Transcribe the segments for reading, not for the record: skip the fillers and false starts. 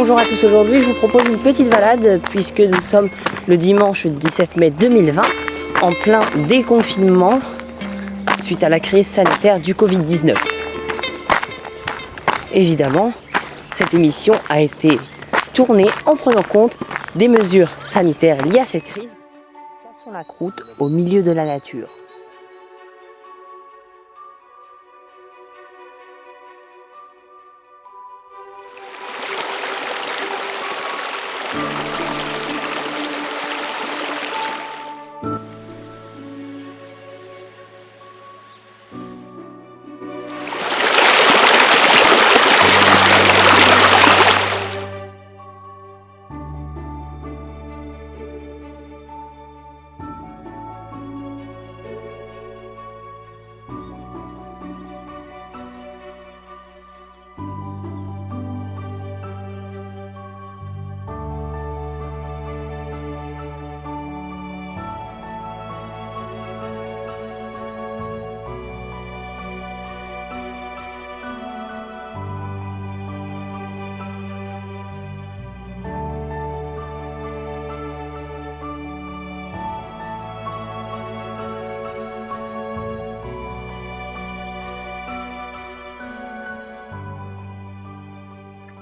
Bonjour à tous, aujourd'hui je vous propose une petite balade puisque nous sommes le dimanche 17 mai 2020 en plein déconfinement suite à la crise sanitaire du Covid-19. Évidemment, cette émission a été tournée en prenant compte des mesures sanitaires liées à cette crise. Cassons la croûte au milieu de la nature.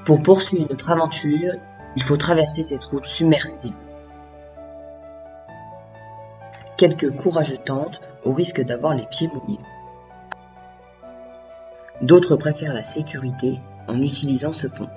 Pour poursuivre notre aventure, il faut traverser cette route submersible. Quelques courageux tentent au risque d'avoir les pieds mouillés. D'autres préfèrent la sécurité en utilisant ce pont.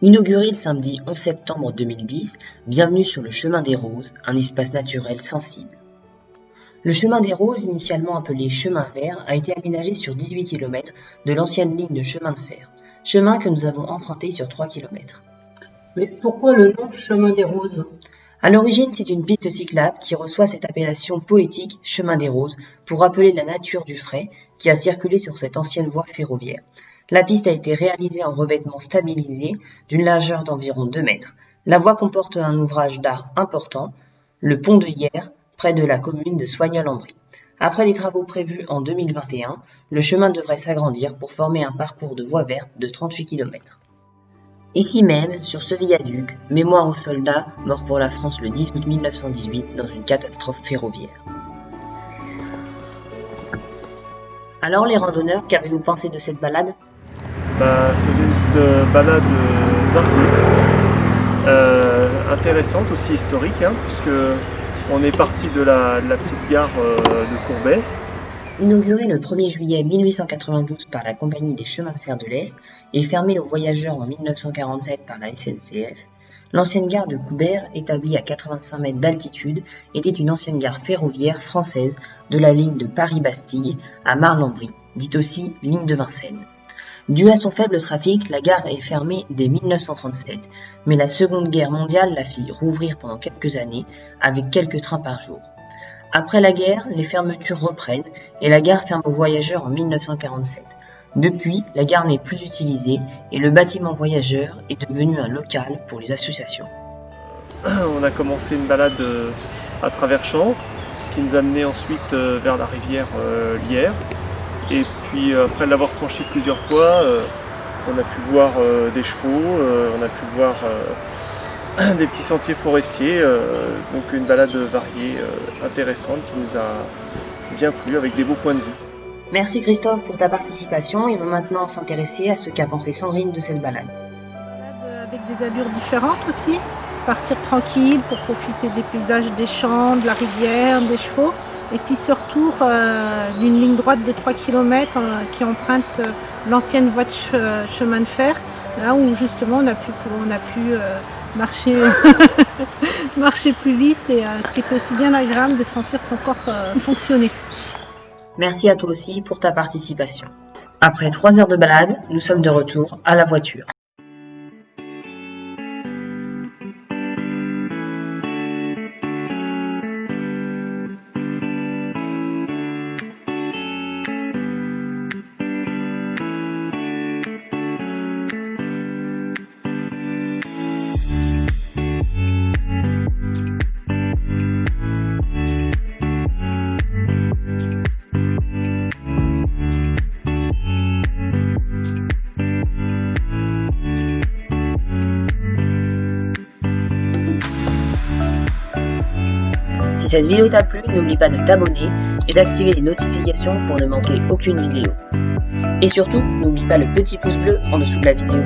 Inauguré le samedi 11 septembre 2010, bienvenue sur le Chemin des Roses, un espace naturel sensible. Le Chemin des Roses, initialement appelé Chemin Vert, a été aménagé sur 18 km de l'ancienne ligne de chemin de fer, chemin que nous avons emprunté sur 3 km. Mais pourquoi le nom Chemin des Roses ? À l'origine, c'est une piste cyclable qui reçoit cette appellation poétique Chemin des Roses pour rappeler la nature du fret qui a circulé sur cette ancienne voie ferroviaire. La piste a été réalisée en revêtement stabilisé d'une largeur d'environ 2 mètres. La voie comporte un ouvrage d'art important, le pont de Hyères, près de la commune de Soignes-en-Brie. Après les travaux prévus en 2021, le chemin devrait s'agrandir pour former un parcours de voie verte de 38 km. Ici même, sur ce viaduc, mémoire aux soldats morts pour la France le 10 août 1918 dans une catastrophe ferroviaire. Alors les randonneurs, qu'avez-vous pensé de cette balade ? C'est une balade variée, intéressante, aussi historique, puisque on est parti de la petite gare de Courbet. Inaugurée le 1er juillet 1892 par la Compagnie des chemins de fer de l'Est et fermée aux voyageurs en 1947 par la SNCF, l'ancienne gare de Coubert, établie à 85 mètres d'altitude, était une ancienne gare ferroviaire française de la ligne de Paris-Bastille à Marle-en-Brie, dite aussi ligne de Vincennes. Dû à son faible trafic, la gare est fermée dès 1937, mais la Seconde Guerre mondiale la fit rouvrir pendant quelques années, avec quelques trains par jour. Après la guerre, les fermetures reprennent et la gare ferme aux voyageurs en 1947. Depuis, la gare n'est plus utilisée et le bâtiment voyageurs est devenu un local pour les associations. On a commencé une balade à travers champs qui nous a mené ensuite vers la rivière Lierre. Et puis après l'avoir franchi plusieurs fois, on a pu voir des chevaux, on a pu voir des petits sentiers forestiers, donc une balade variée, intéressante qui nous a bien plu avec des beaux points de vue. Merci Christophe pour ta participation et on va maintenant s'intéresser à ce qu'a pensé Sandrine de cette balade. Avec des allures différentes aussi, partir tranquille pour profiter des paysages des champs, de la rivière, des chevaux. Et puis surtout d'une ligne droite de 3 km qui emprunte l'ancienne voie de chemin de fer, là où justement on a pu marcher, marcher plus vite et ce qui était aussi bien agréable de sentir son corps fonctionner. Merci à toi aussi pour ta participation. Après 3 heures de balade, nous sommes de retour à la voiture. cette vidéo t'a plu, n'oublie pas de t'abonner et d'activer les notifications pour ne manquer aucune vidéo. Et surtout, n'oublie pas le petit pouce bleu en dessous de la vidéo.